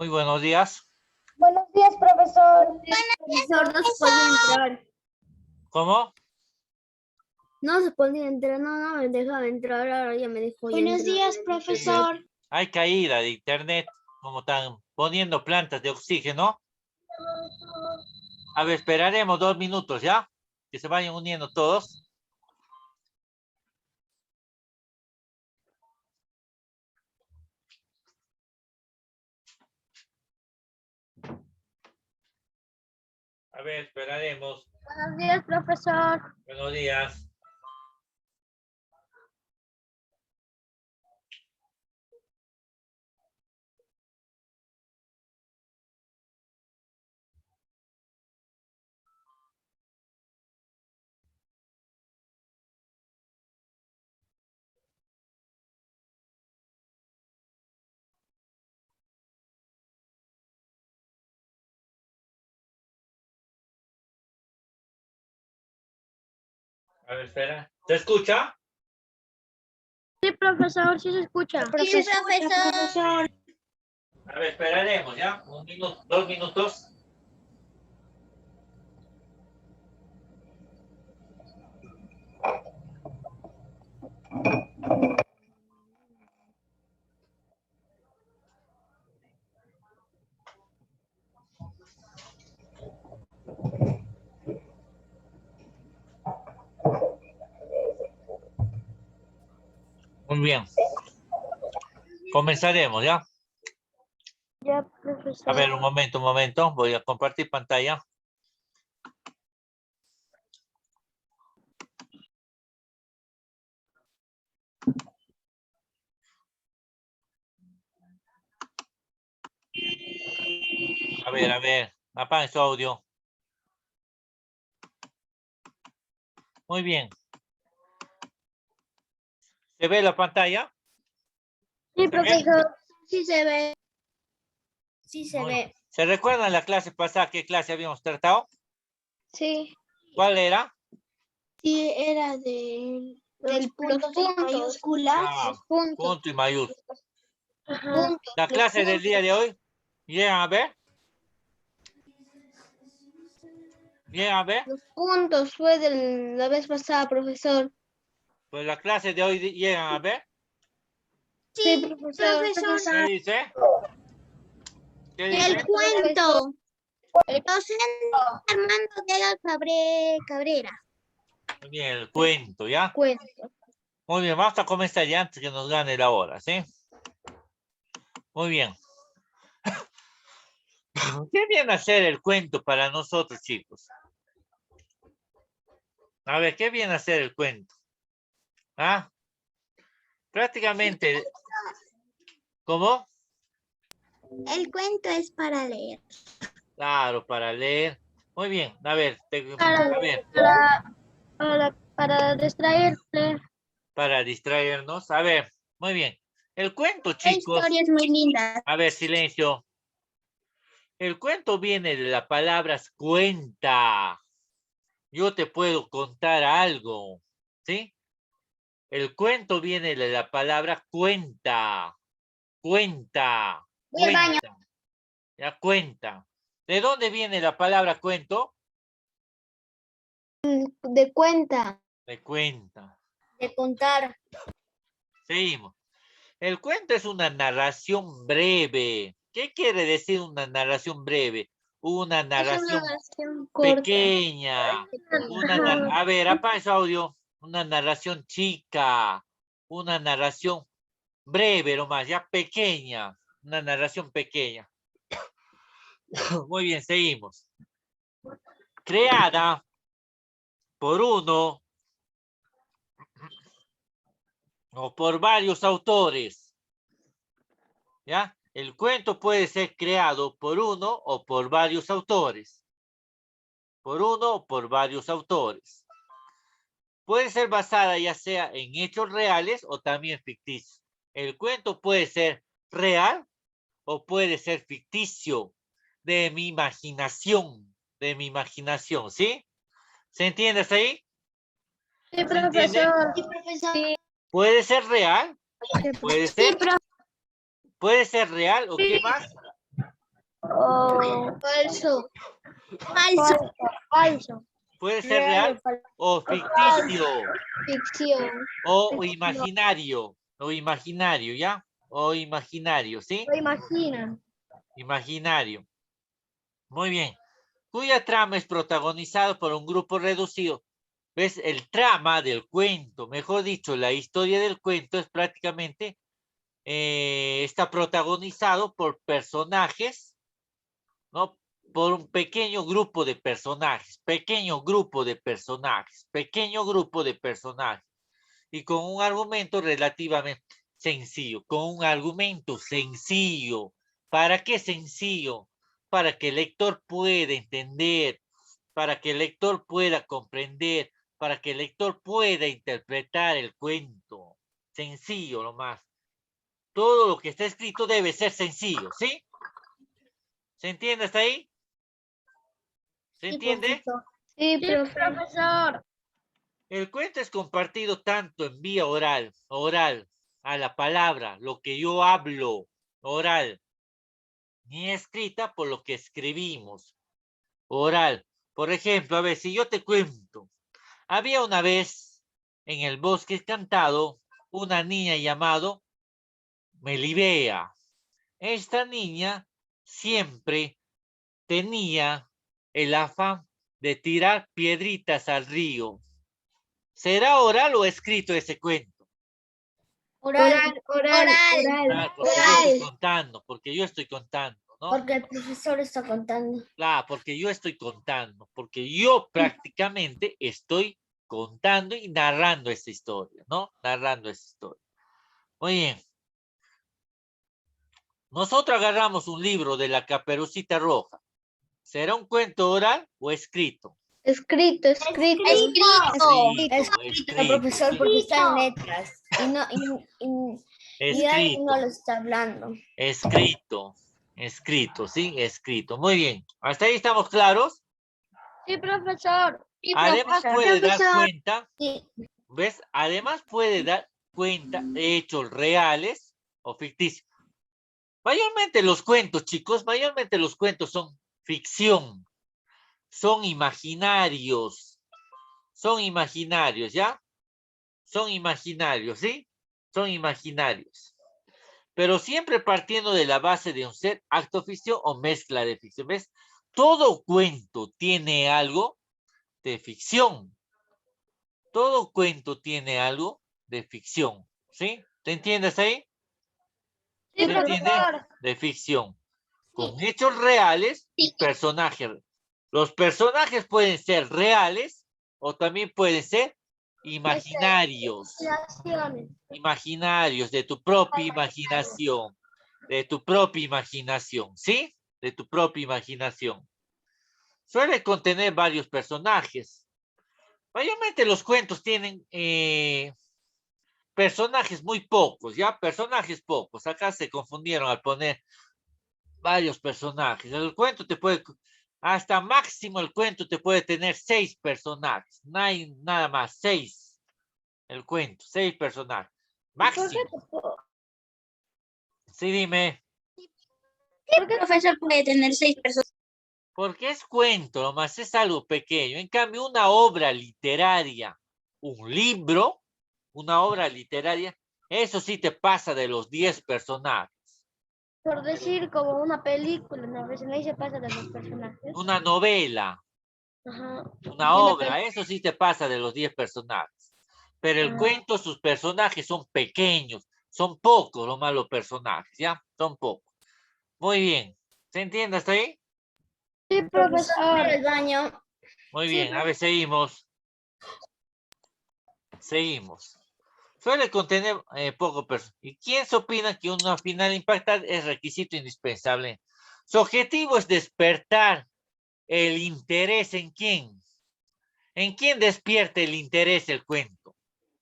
Muy buenos días. Buenos días, profesor. Profesor, no se podía entrar. ¿Cómo? No se podía entrar, no me dejaba entrar, ahora ya me dejó. Buenos días, profesor. Hay caída de internet, como están poniendo plantas de oxígeno. A ver, esperaremos 2 minutos, ¿ya? Que se vayan uniendo todos. A ver, esperaremos. Buenos días, profesor. Buenos días. A ver, espera. ¿Se escucha? Sí, profesor, sí se escucha. Sí, profesor. A ver, esperaremos, ¿ya? 1 minuto, 2 minutos. Muy bien. Comenzaremos, ¿ya? Ya, profesor. A ver, un momento. Voy a compartir pantalla. A ver. Apague su audio. Muy bien. ¿Se ve la pantalla? Sí, ¿Se ve? profesor. Sí se ve. Sí se Muy- ve. ¿Se recuerdan la clase pasada qué clase habíamos tratado? Sí. ¿Cuál era? Sí, era del puntos en mayúsculas. Ah, Los puntos. punto y mayúscula. Ajá. La clase del día de hoy. ¿Llegan a ver? ¿Llegan a ver? Los puntos fue de la vez pasada, profesor. Pues la clase de hoy llegan a ver. Sí, profesor. ¿Qué dice? ¿Qué dice? El cuento. Docente Armando de Cabrera. Muy bien, el cuento, ¿ya? Cuento. Muy bien, vamos a comenzar ya antes que nos gane la hora, ¿sí? Muy bien. ¿Qué viene a ser el cuento para nosotros, chicos? A ver, ¿qué viene a ser el cuento? ¿Ah? Prácticamente, ¿cómo? El cuento es para leer. Claro, para leer. Muy bien, a ver, a ver, Para distraerte. para distraernos. A ver, muy bien. El cuento, Hay chicos. historias muy lindas. A ver, silencio. El cuento viene de la palabra cuenta. Yo te puedo contar algo, ¿sí? El cuento viene de la palabra cuenta. Cuenta. Voy al baño. Cuenta. Ya cuenta. ¿De dónde viene la palabra cuento? De cuenta. De cuenta. De contar. Seguimos. El cuento es una narración breve. ¿Qué quiere decir una narración breve? Una narración Narración corta. pequeña. A ver, apaga ese audio. Una narración chica. Una narración breve nomás, ya pequeña. Una narración pequeña. Muy bien, seguimos. Creada por uno o por varios autores. ¿Ya? El cuento puede ser creado por uno o por varios autores. Por uno o por varios autores. Puede ser basada ya sea en hechos reales o también ficticios. El cuento puede ser real o puede ser ficticio, de mi imaginación, ¿sí? ¿Se entiende hasta ahí? Sí, ¿Se entiende? profesor. Sí, profesor. Sí, Puede ser real, puede ser, profe. puede ser real o qué más. Falso. Falso. Falso. Puede ser real o ficticio Ficción. o imaginario. O imaginario, ¿ya? O imaginario, ¿sí? Lo imaginan. Imaginario. Muy bien. Cuya trama es protagonizado por un grupo reducido. ¿Ves? El trama del cuento, mejor dicho, la historia del cuento es prácticamente, está protagonizado por personajes, ¿no? Por un pequeño grupo de personajes, pequeño grupo de personajes, pequeño grupo de personajes. Y con un argumento relativamente sencillo, con un argumento sencillo. ¿Para qué sencillo? Para que el lector pueda entender, para que el lector pueda comprender, para que el lector pueda interpretar el cuento. Sencillo nomás. Todo lo que está escrito debe ser sencillo, ¿sí? ¿Se entiende hasta ahí? ¿Se entiende? Sí, profesor. El cuento es compartido tanto en vía oral, a la palabra, lo que yo hablo, oral, ni escrita por lo que escribimos, oral. Por ejemplo, a ver, si yo te cuento, había una vez en el bosque encantado una niña llamada Melibea. Esta niña siempre tenía el afán de tirar piedritas al río. ¿Será oral o escrito ese cuento? Oral. Ah, porque yo estoy contando, porque yo estoy contando, ¿no? Porque el profesor está contando. Claro, porque yo estoy contando, porque yo prácticamente estoy contando y narrando esta historia, ¿no? Narrando esta historia. Muy bien. Nosotros agarramos un libro de la Caperucita Roja. ¿Será un cuento oral o escrito? Escrito. Escrito, Profesor, ¿sí? porque está en letras. Y alguien no Escrito, lo está hablando. escrito, ¿sí? Escrito. Muy bien. ¿Hasta ahí estamos claros? Sí, profesor. Además puede dar cuenta, Sí. ¿ves? Además puede dar cuenta de hechos reales o ficticios. Mayormente los cuentos, chicos, mayormente los cuentos son ficción, son imaginarios, ¿ya? Son imaginarios, ¿sí? Son imaginarios. Pero siempre partiendo de la base de un ser, acto ficción o mezcla de ficción. ¿Ves? Todo cuento tiene algo de ficción. Todo cuento tiene algo de ficción. ¿Sí? ¿Te entiendes ahí? Sí, ¿Se entiende? profesor. De ficción. Con hechos reales y personajes. Los personajes pueden ser reales o también pueden ser imaginarios. Imaginarios de tu propia imaginación. De tu propia imaginación, ¿sí? De tu propia imaginación. Suele contener varios personajes. Mayormente los cuentos tienen personajes muy pocos, ¿ya? Personajes pocos. Acá se confundieron al poner varios personajes. El cuento te puede, hasta máximo el cuento te puede tener 6 personajes. No hay nada más, 6. El cuento, 6 personajes. Máximo. Sí, dime. ¿Por qué el profesor puede tener 6 personas? Porque es cuento, nomás es algo pequeño. En cambio, una obra literaria, un libro, una obra literaria, eso sí te pasa de los 10 personajes. Por decir como una película, ¿no? A veces ahí se pasa de los personajes. Una novela, Ajá. una obra, eso sí te pasa de los 10 personajes. Pero el cuento, sus personajes son pequeños, son pocos los malos personajes, ¿ya? Son pocos. Muy bien. ¿Se entiende hasta ahí? Sí, profesor. El baño. Muy bien, a ver, seguimos. Seguimos. Suele contener poco personal. ¿Y quién se opina que una final impactante es requisito indispensable? Su objetivo es despertar el interés en quién. ¿En quién despierta el interés el cuento?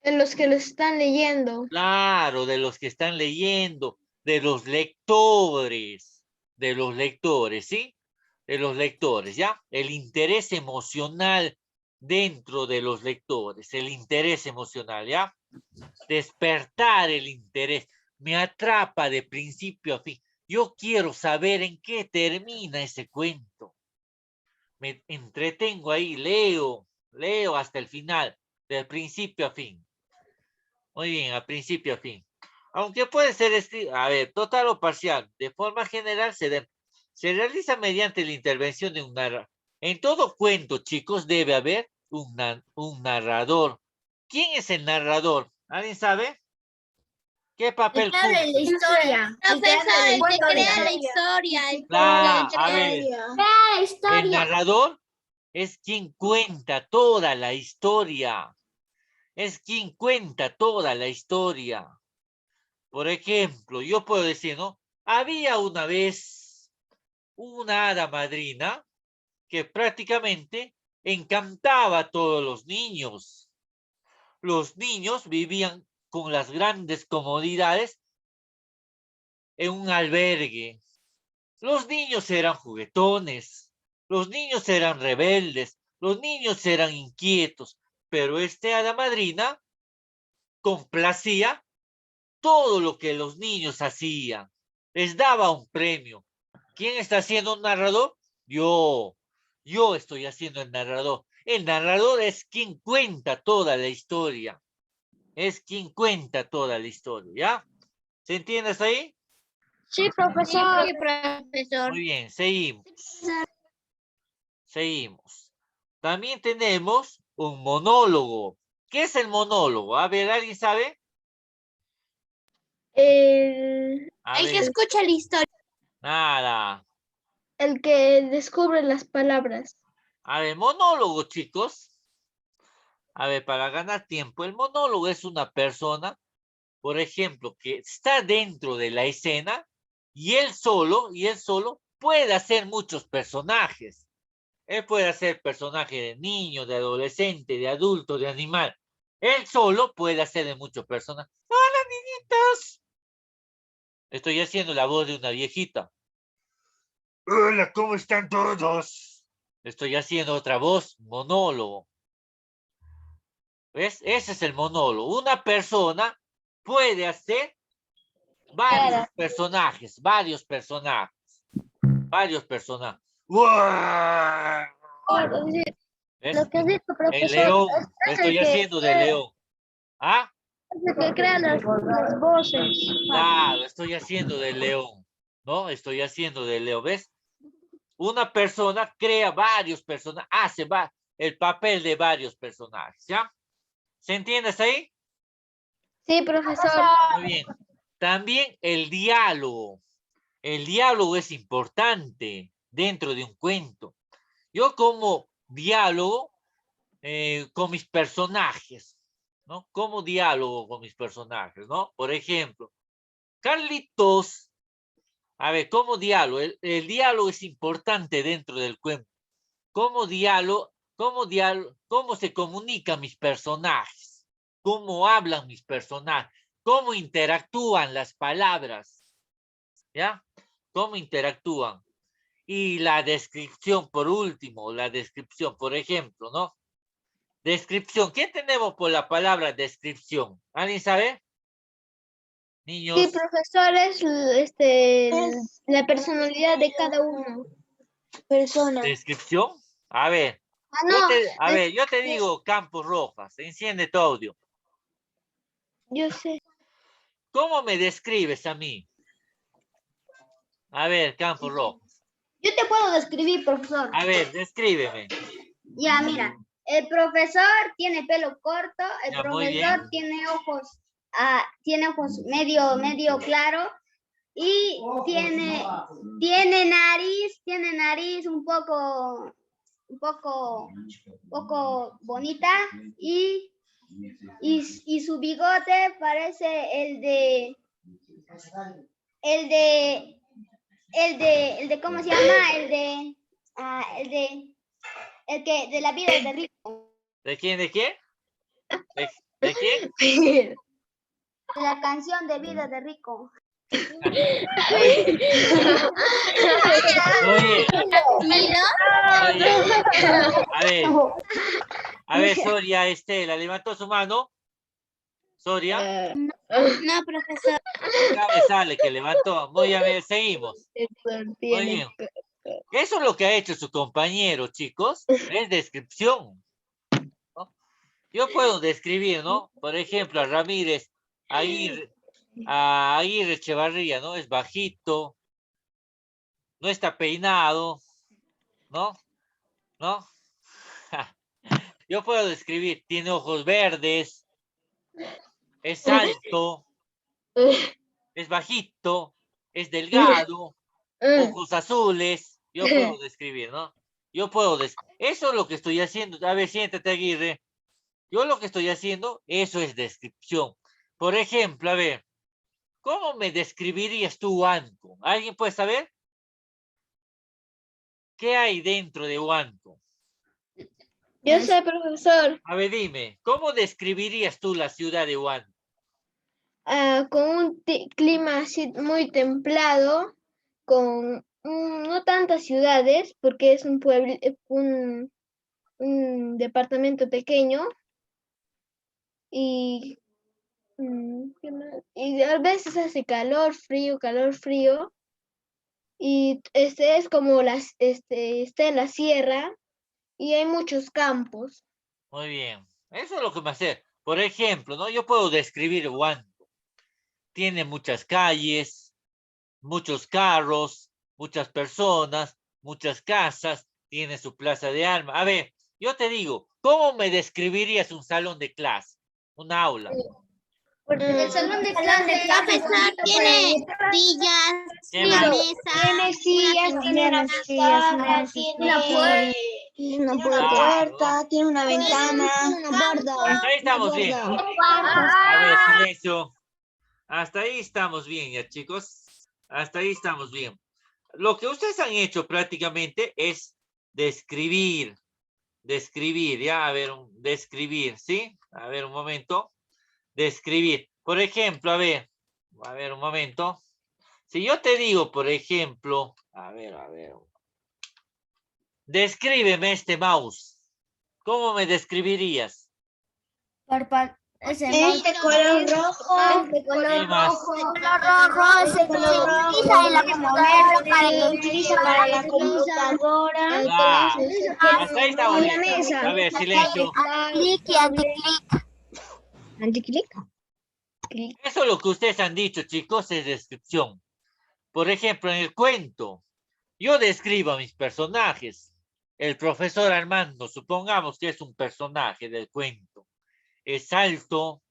En los que lo están leyendo. Claro, de los que están leyendo, de los lectores, ¿sí? De los lectores, ¿ya? El interés emocional dentro de los lectores, el interés emocional, ¿ya? Despertar el interés, me atrapa de principio a fin. Yo quiero saber en qué termina ese cuento. Me entretengo ahí, leo hasta el final, del principio a fin. Muy bien, al principio a fin. Aunque puede ser escrito, a ver, total o parcial, de forma general se realiza mediante la intervención de un narrador. En todo cuento, chicos, debe haber un narrador. ¿Quién es el narrador? ¿Alguien sabe? ¿Qué papel El que habla de la cumple? historia. Profesor, el que cuento de crea la historia. historia. A ver, La el historia. narrador es quien cuenta toda la historia. Es quien cuenta toda la historia. Por ejemplo, yo puedo decir, ¿no? Había una vez una hada madrina que prácticamente encantaba a todos los niños. Los niños vivían con las grandes comodidades en un albergue. Los niños eran juguetones, los niños eran rebeldes, los niños eran inquietos, pero esta hada madrina complacía todo lo que los niños hacían. Les daba un premio. ¿Quién está haciendo un narrador? Yo estoy haciendo el narrador. El narrador es quien cuenta toda la historia. Es quien cuenta toda la historia, ¿ya? ¿Se entiende hasta ahí? Sí, profesor. Sí, profesor. Muy bien, seguimos. Seguimos. También tenemos un monólogo. ¿Qué es el monólogo? A ver, ¿alguien sabe? A El que ver, escucha la historia. nada. El que descubre las palabras. A ver, monólogo, chicos. A ver, para ganar tiempo, el monólogo es una persona, por ejemplo, que está dentro de la escena y él solo puede hacer muchos personajes. Él puede hacer personaje de niño, de adolescente, de adulto, de animal. Él solo puede hacer de muchos personajes. ¡Hola, niñitos! Estoy haciendo la voz de una viejita. Hola, ¿cómo están todos? Estoy haciendo otra voz, monólogo. ¿Ves? Ese es el monólogo. Una persona puede hacer varios personajes. ¡Uah! ¿Ves? Lo que dijo, El profesor, león. es Estoy el que haciendo de león. ¿Ah? es el que crea las voces. Claro, estoy haciendo de león. ¿No? Estoy haciendo de león. ¿Ves? Una persona crea varios personajes. Hace el papel de varios personajes. ¿Ya? ¿Se entiende hasta ahí? Sí, profesor. Muy bien. También el diálogo. El diálogo es importante dentro de un cuento. Yo como diálogo con mis personajes, ¿no? Como diálogo con mis personajes, ¿no? Por ejemplo, Carlitos, a ver, ¿cómo diálogo? El diálogo es importante dentro del cuento. ¿Cómo se comunican mis personajes? ¿Cómo hablan mis personajes? ¿Cómo interactúan las palabras? ¿Ya? ¿Cómo interactúan? Y la descripción, por último, la descripción, por ejemplo, ¿no? Descripción. ¿Qué tenemos por la palabra descripción? ¿Alguien sabe? Niños. Sí, profesor, es la personalidad de cada uno. Persona. ¿Descripción? A ver. Ah, no. Yo te digo Campos Rojas. Enciende tu audio. Yo sé. ¿Cómo me describes a mí? A ver, Campos Rojas. Yo te puedo describir, profesor. A ver, descríbeme. Ya, mira. El profesor tiene pelo corto, el Ya, muy bien. profesor tiene ojos medio claro y tiene nariz un poco bonita y su bigote parece el de ¿cómo se llama? El que de la vida de rico. ¿De quién? ¿De qué? ¿De quién? De la canción de vida de rico. Oye. A ver, Soria Estela levantó su mano. Soria, No, profesor. acá me sale que levantó. Muy bien, seguimos. Muy bien. Eso es lo que ha hecho su compañero, chicos. Es descripción, ¿no? Yo puedo describir, ¿no? Por ejemplo, a Ramírez, a Aguirre Echevarría, ¿no? Es bajito, no está peinado, ¿no? ¿No? Yo puedo describir, tiene ojos verdes, es alto, es bajito, es delgado, ojos azules. Yo puedo describir, ¿no? Eso es lo que estoy haciendo. A ver, siéntate, Aguirre. Yo lo que estoy haciendo, eso es descripción. Por ejemplo, a ver, ¿cómo me describirías tú Huánuco? ¿Alguien puede saber? ¿Qué hay dentro de Huánuco? Yo sé, profesor, A ver, dime, ¿cómo describirías tú la ciudad de Huánuco? con un clima así muy templado, con no tantas ciudades, porque es un pueblo, un departamento pequeño y, ¿qué más? Y a veces hace calor, frío, y este es como está en la sierra y hay muchos campos. Muy bien. Eso es lo que me hace. Por ejemplo, ¿no? Yo puedo describir Huánuco. Tiene muchas calles, muchos carros, muchas personas, muchas casas, tiene su plaza de armas. A ver, yo te digo, ¿cómo me describirías un salón de clase? Un aula. El salón de clase, Profesor, tiene sillas, ¿Qué una más? mesa, Tiene sillas, tiene una pizarra, tiene una Claro. tiene una ventana, Hasta ahí estamos bien. cuartos. A ver, silencio. Hasta ahí estamos bien, ya chicos. Hasta ahí estamos bien. Lo que ustedes han hecho prácticamente es describir, ya, a ver, describir, ¿sí? A ver, un momento. Describir. Por ejemplo, a ver, un momento. Si yo te digo, por ejemplo, a ver, descríbeme este mouse. ¿Cómo me describirías? Ese Es de color rojo, de color ¿Qué más? rojo, se utiliza en la computadora para se utiliza para la computadora. Claro. Este, Hasta ahí estamos en la bien. mesa. A ver, silencio. clic y anticlic. Anticlic. Eso es lo que ustedes han dicho, chicos, es descripción. Por ejemplo, en el cuento, yo describo a mis personajes. El profesor Armando, supongamos que es un personaje del cuento. Es alto,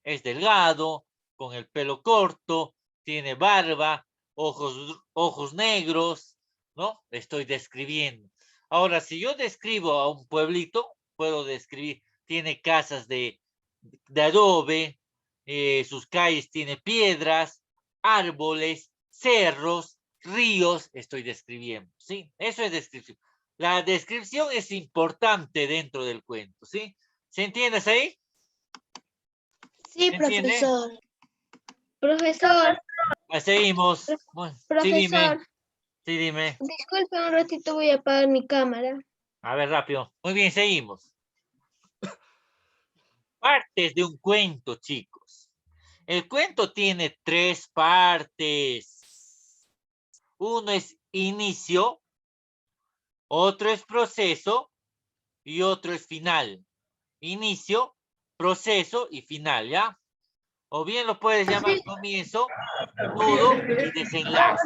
es delgado, con el pelo corto, tiene barba, ojos negros, ¿no? Estoy describiendo. Ahora, si yo describo a un pueblito, puedo describir, tiene casas de adobe, sus calles tiene piedras, árboles, cerros, ríos, estoy describiendo, ¿sí? Eso es descripción. La descripción es importante dentro del cuento, ¿sí? ¿Se entiende ahí? Sí, ¿Se entiende? Profesor, Seguimos. Sí, dime. profesor, Sí, dime. disculpe un ratito, voy a apagar mi cámara. A ver, rápido. Muy bien, seguimos. Partes de un cuento, chicos. El cuento tiene 3 partes. Uno es inicio, otro es proceso y otro es final. Inicio, proceso y final, ¿ya? O bien lo puedes llamar comienzo, nudo y desenlace.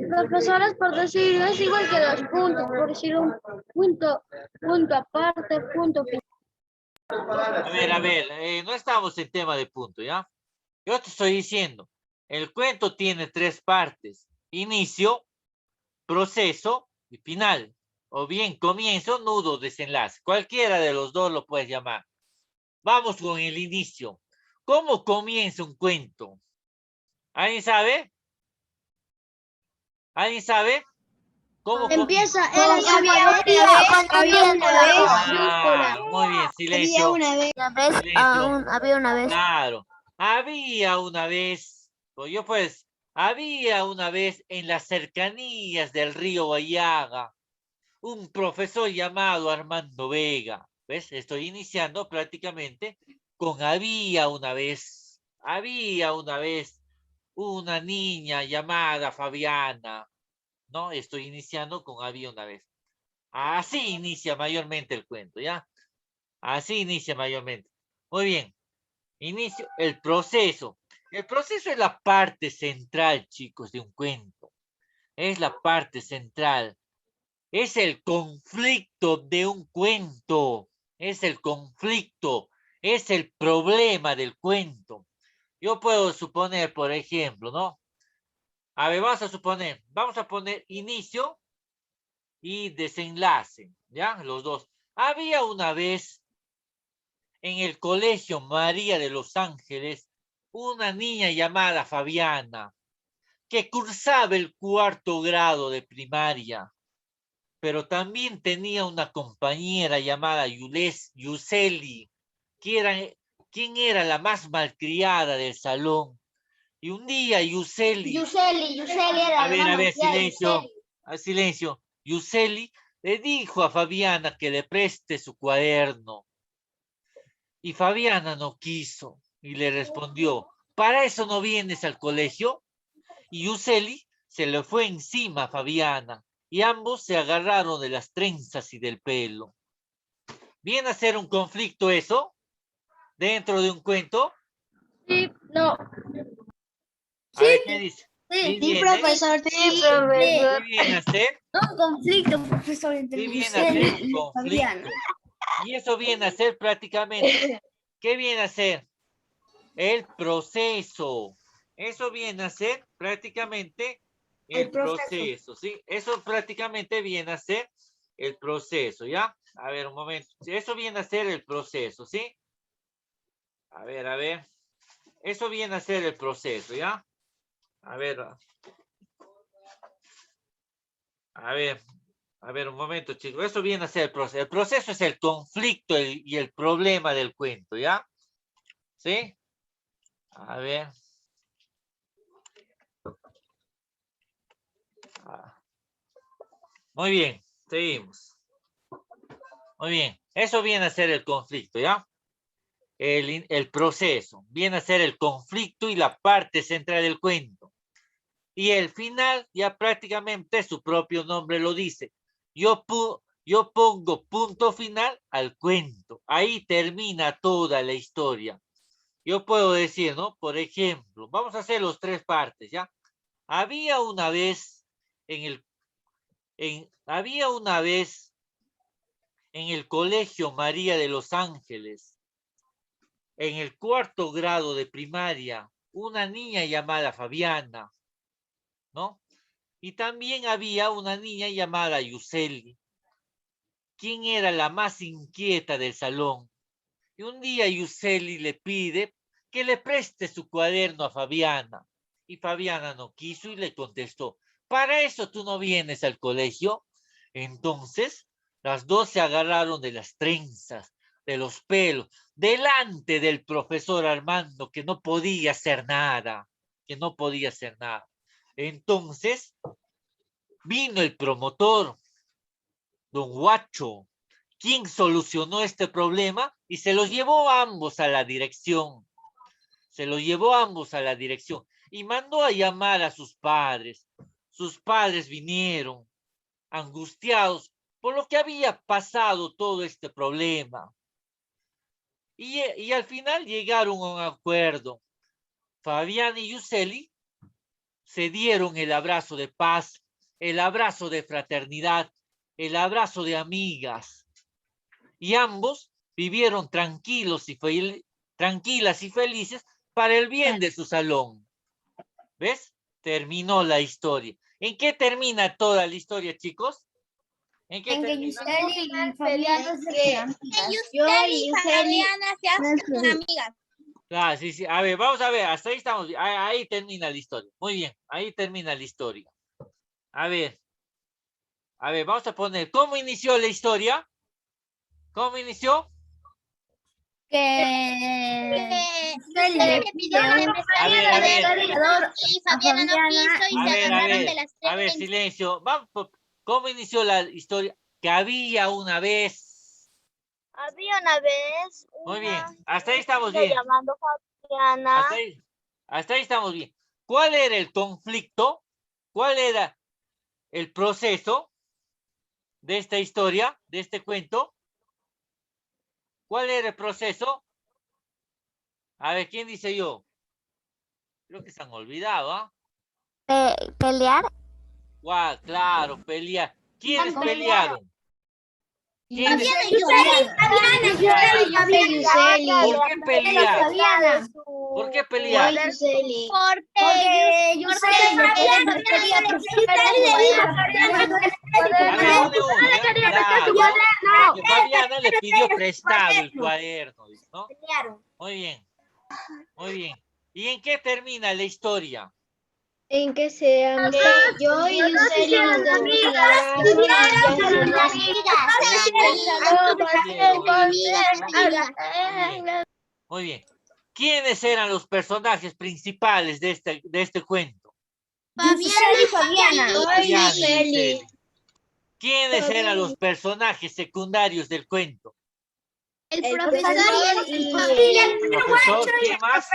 Profesores, por decir, es igual que los puntos, por decir un punto aparte, punto final. A ver, no estamos en tema de punto, ¿ya? Yo te estoy diciendo, el cuento tiene 3 partes, inicio, proceso y final. O bien comienzo, nudo, desenlace. Cualquiera de los dos lo puedes llamar. Vamos con el inicio. ¿Cómo comienza un cuento? ¿Alguien sabe? ¿Alguien sabe? ¿Cómo comienza? Había una vez, Muy bien, silencio. Silencio. Había una vez. Claro. Había una vez, había una vez en las cercanías del río Guayaga un profesor llamado Armando Vega. ¿Ves? Estoy iniciando prácticamente con había una vez. Había una vez una niña llamada Fabiana. ¿No? Estoy iniciando con había una vez. Así inicia mayormente el cuento, ¿ya? Así inicia mayormente. Muy bien. Inicio el proceso. El proceso es la parte central, chicos, de un cuento. Es la parte central. Es el conflicto de un cuento. Es el conflicto. Es el problema del cuento. Yo puedo suponer, por ejemplo, ¿no? A ver, vamos a poner inicio y desenlace, ¿ya? Los dos. Había una vez en el colegio María de los Ángeles una niña llamada Fabiana que cursaba el 4º grado de primaria, pero también tenía una compañera llamada Yuseli, quien era la más malcriada del salón. Y un día Yuseli era a ver, silencio, silencio. Yuseli le dijo a Fabiana que le preste su cuaderno. Y Fabiana no quiso y le respondió, ¿para eso no vienes al colegio? Y Yuseli se le fue encima a Fabiana y ambos se agarraron de las trenzas y del pelo. ¿Viene a ser un conflicto eso? ¿Dentro de un cuento? Sí, no. A ver, ¿qué dice? Sí, ¿Qué profesor, Sí, ¿Qué profesor. viene a ser? un conflicto, profesor, entre ¿Qué viene a ser un conflicto? Y eso viene a ser prácticamente, ¿qué viene a ser? El proceso. Eso viene a ser prácticamente el proceso, ¿sí? Eso prácticamente viene a ser el proceso, ¿ya? A ver, un momento. Eso viene a ser el proceso, ¿sí? A ver. Eso viene a ser el proceso, ¿ya? A ver, un momento, chicos. Eso viene a ser el proceso. El proceso es el conflicto y el problema del cuento, ¿ya? ¿Sí? A ver. Muy bien, seguimos. Muy bien. Eso viene a ser el conflicto, ¿ya? El proceso. Viene a ser el conflicto y la parte central del cuento. Y el final, ya prácticamente su propio nombre lo dice. Yo pongo punto final al cuento. Ahí termina toda la historia. Yo puedo decir, ¿no? Por ejemplo, vamos a hacer los 3 partes, ¿ya? Había una vez en el colegio María de los Ángeles, en el 4º grado de primaria, una niña llamada Fabiana, ¿no? Y también había una niña llamada Yuseli, quien era la más inquieta del salón. Y un día Yuseli le pide que le preste su cuaderno a Fabiana. Y Fabiana no quiso y le contestó, ¿para eso tú no vienes al colegio? Entonces, las dos se agarraron de las trenzas, de los pelos, delante del profesor Armando, que no podía hacer nada, Entonces, vino el promotor, don Huacho, quien solucionó este problema y se los llevó a ambos a la dirección. Y mandó a llamar a sus padres. Sus padres vinieron angustiados por lo que había pasado todo este problema. Y al final llegaron a un acuerdo. Fabián y Yuseli se dieron el abrazo de paz, el abrazo de fraternidad, el abrazo de amigas. Y ambos vivieron tranquilas y felices para el bien de su salón. ¿Ves? Terminó la historia. ¿En qué termina toda la historia, chicos? ¿En qué termina? Yuseli y Fabiana se hacen Yuseli y Fabiana se hacen amigas. Ah, sí. A ver, vamos a ver. Hasta ahí estamos. Ahí termina la historia. Muy bien. Ahí termina la historia. A ver, vamos a poner. ¿Cómo inició la historia? ¿Cómo inició? Yuseli Le pidió que le prestara A ver. y Fabiana no quiso y se agarraron de las A ver, trenzas. silencio. ¿Cómo inició la historia? Que había una vez. Había una vez Muy bien, una hasta ahí estamos niña bien. llamando Fabiana. Hasta ahí estamos bien. ¿Cuál era el conflicto? ¿Cuál era el proceso de esta historia, de este cuento? ¿Cuál era el proceso? A ver, ¿quién dice yo? Creo que se han olvidado, ¿ah? Pelear. Guau, claro, pelear. ¿Quiénes Pelear. pelearon? ¿Quiénes? Yuseli. ¿Por qué pelear? Fabiana. ¿Por qué pelear? Yuseli. Porque Yuseli no quería A ver, una, claro. Porque Fabiana le pidió prestado el cuaderno, ¿no? Muy bien, muy bien. ¿Y en qué termina la historia? En que se yo y Yuseli nos Muy bien. ¿Quiénes eran los personajes principales de este cuento? Fabiana. Fabiana y Yuseli. ¿Quiénes eran los personajes secundarios del cuento? El profesor El profesor, ¿quién más?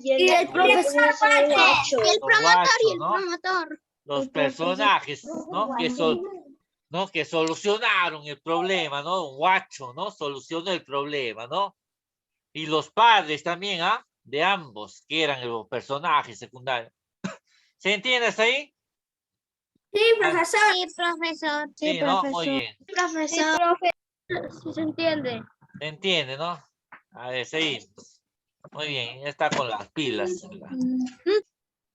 y el profesor Guacho. El promotor y el ¿no? promotor. Los personajes, ¿no? Que solucionaron el problema, ¿no? Guacho, ¿no? Solucionó el problema, ¿no? Y los padres también, ¿ah? De ambos, que eran los personajes secundarios. ¿Se entiende hasta ahí? Sí, profesor. Sí, profesor. Sí, ¿no? Muy bien. Profesor. Sí se entiende. ¿Se entiende, no? A ver, seguimos. Muy bien, ya está con las pilas.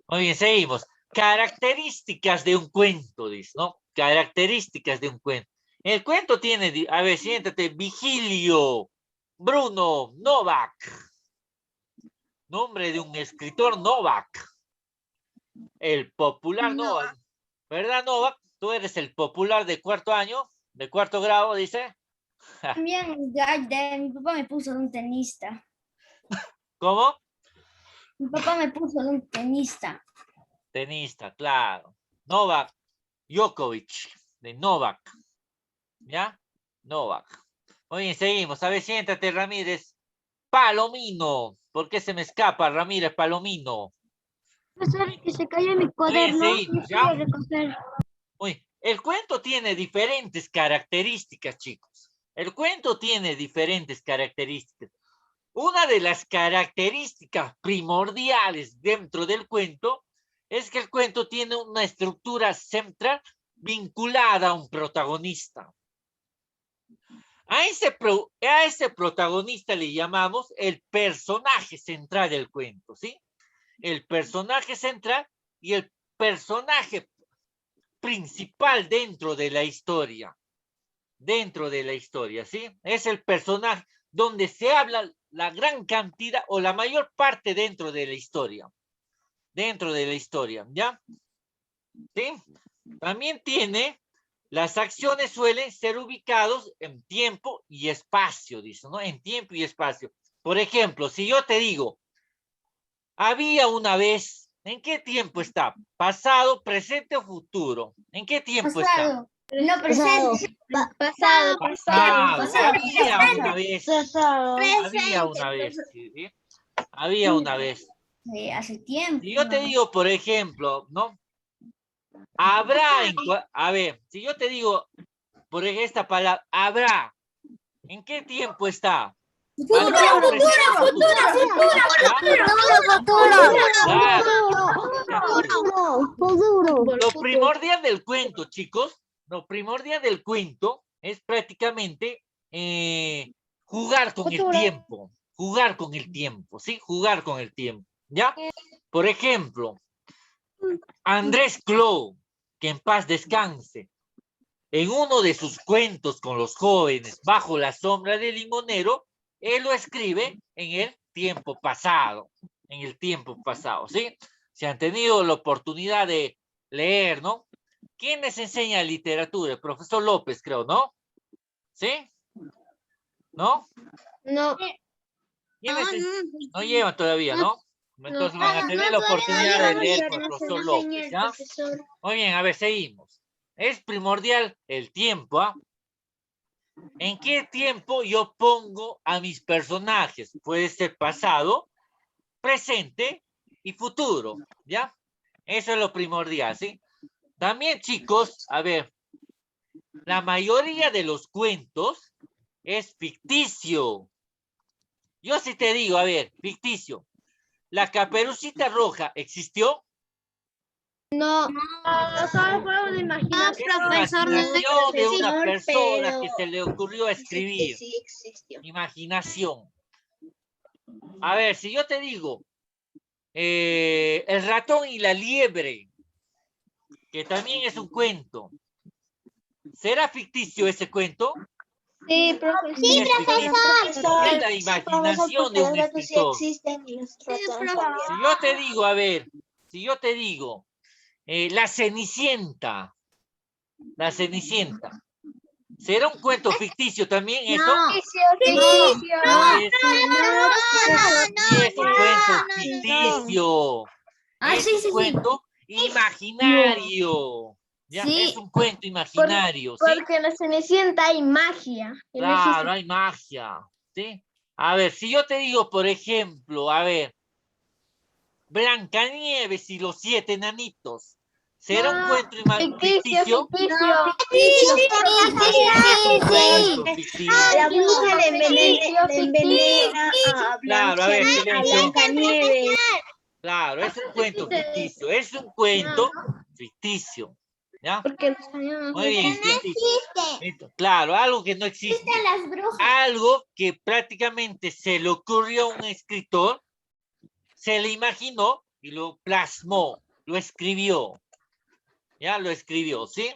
Muy bien, seguimos. Características de un cuento, dice, ¿no? Características de un cuento. El cuento tiene, a ver, siéntate, Vigilio Bruno Novak. Nombre de un escritor Novak. El popular Novak. ¿Verdad, Novak? Tú eres el popular de cuarto año, de cuarto grado, dice. También mi papá me puso de un tenista. ¿Cómo? Mi papá me puso de un tenista. Tenista, claro. Novak Djokovic, de Novak. ¿Ya? Novak. Muy bien, seguimos. A ver, siéntate, Ramírez. Palomino. ¿Por qué se me escapa, Ramírez Palomino? Profesor, que se cayó mi cuaderno. seguimos, ¿ya? Muy. El cuento tiene diferentes características, chicos. El cuento tiene diferentes características. Una de las características primordiales dentro del cuento es que el cuento tiene una estructura central vinculada a un protagonista. A ese protagonista le llamamos el personaje central del cuento, ¿sí? El personaje central y el personaje principal dentro de la historia. Dentro de la historia, ¿sí? Es el personaje donde se habla la gran cantidad o la mayor parte dentro de la historia. Dentro de la historia, ¿ya? ¿Sí? También tiene, las acciones suelen ser ubicados en tiempo y espacio, dice, ¿no? En tiempo y espacio. Por ejemplo, si yo te digo, había una vez, ¿en qué tiempo está? ¿Pasado, presente o futuro? ¿En qué tiempo está? No, presente. Pasado. Había una vez. Había una vez. ¿Sí? Había una vez. Hace tiempo. Si yo te digo, por ejemplo, ¿no? Habrá, a ver, si yo te digo, por esta palabra, habrá, ¿en qué tiempo está? Lo primordial del cuento, chicos, lo primordial del cuento es prácticamente jugar con el tiempo. Jugar con el tiempo, ¿sí? Jugar con el tiempo, ¿ya? Por ejemplo, Andrés Clou, que en paz descanse, en uno de sus cuentos con los jóvenes, Bajo la sombra del limonero, él lo escribe en el tiempo pasado, ¿sí? Si han tenido la oportunidad de leer, ¿no? ¿Quién les enseña literatura? El profesor López, creo, ¿no? ¿Sí? ¿No? No. No llevan todavía, ¿no? Entonces van a tener la oportunidad de leer con el profesor López, ¿ya? Muy bien, a ver, seguimos. Es primordial el tiempo, ¿ah? ¿En qué tiempo yo pongo a mis personajes? Puede ser pasado, presente y futuro, ¿ya? Eso es lo primordial, ¿sí? También, chicos, a ver, la mayoría de los cuentos es ficticio. Yo sí te digo, a ver, ficticio. ¿La Caperucita Roja existió? No, Solo juego de imaginación. Es imaginación de una persona que se le ocurrió escribir. sí existió. Imaginación. A ver, si yo te digo, el ratón y la liebre, que también es un cuento, ¿será ficticio ese cuento? Sí, profesor. Sí, es ficticio. Es la imaginación de un escritor. existen y los ratones Si yo te digo, a ver, si yo te digo, la Cenicienta, ¿será un cuento ficticio también eso? Sí, es un cuento ficticio. Es un cuento imaginario. Ya, Sí. es un cuento imaginario, ¿sí? Porque en la Cenicienta hay magia. Y no existe. Claro, hay magia, ¿sí? A ver, si yo te digo, por ejemplo, a ver, Blancanieves y los 7 enanitos, ¿será un cuento ficticio? Cuento ficticio. La bruja le envenena a Claro, a ver, silencio. Blancanieves. Claro, es un cuento ficticio, es un cuento ficticio, ¿ya? Porque los años Muy bien, listo. Claro, algo que no existe. las brujas. Algo que prácticamente se le ocurrió a un escritor, se le imaginó y lo plasmó, lo escribió. Ya lo escribió, ¿sí?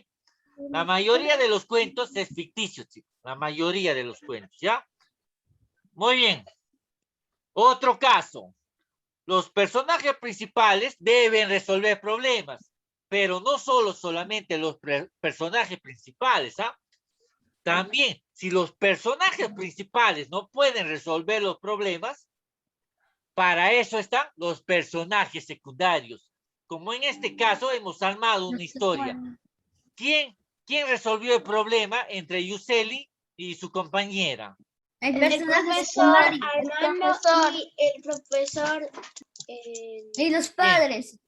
La mayoría de los cuentos es ficticio, chicos. La mayoría de los cuentos, ¿ya? Muy bien. Otro caso. Los personajes principales deben resolver problemas, pero no solamente los personajes principales, ¿ah? También, si los personajes principales no pueden resolver los problemas, para eso están los personajes secundarios. Como en este caso hemos armado una historia. ¿Quién resolvió el problema entre Yuseli y su compañera? El profesor Armando y el profesor Y los padres.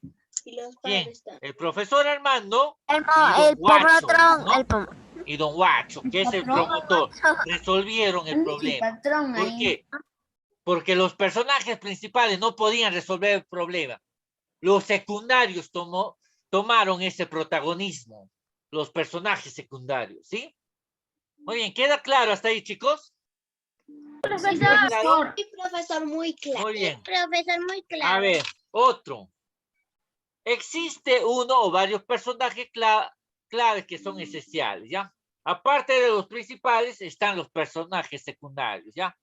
y los ¿Quién? padres también. El profesor Armando El y don Guacho, patrón. ¿no? Y don Guacho, que es el promotor, resolvieron el problema. ¿Por qué? Porque los personajes principales no podían resolver el problema. Los secundarios tomaron ese protagonismo. Los personajes secundarios, ¿sí? Muy bien, ¿queda claro hasta ahí, chicos? ¿Queda claro? Sí, profesor, muy claro. Muy bien. Profesor, muy claro. A ver, otro. Existe uno o varios personajes claves que son esenciales, ¿ya? Aparte de los principales, están los personajes secundarios, ¿ya?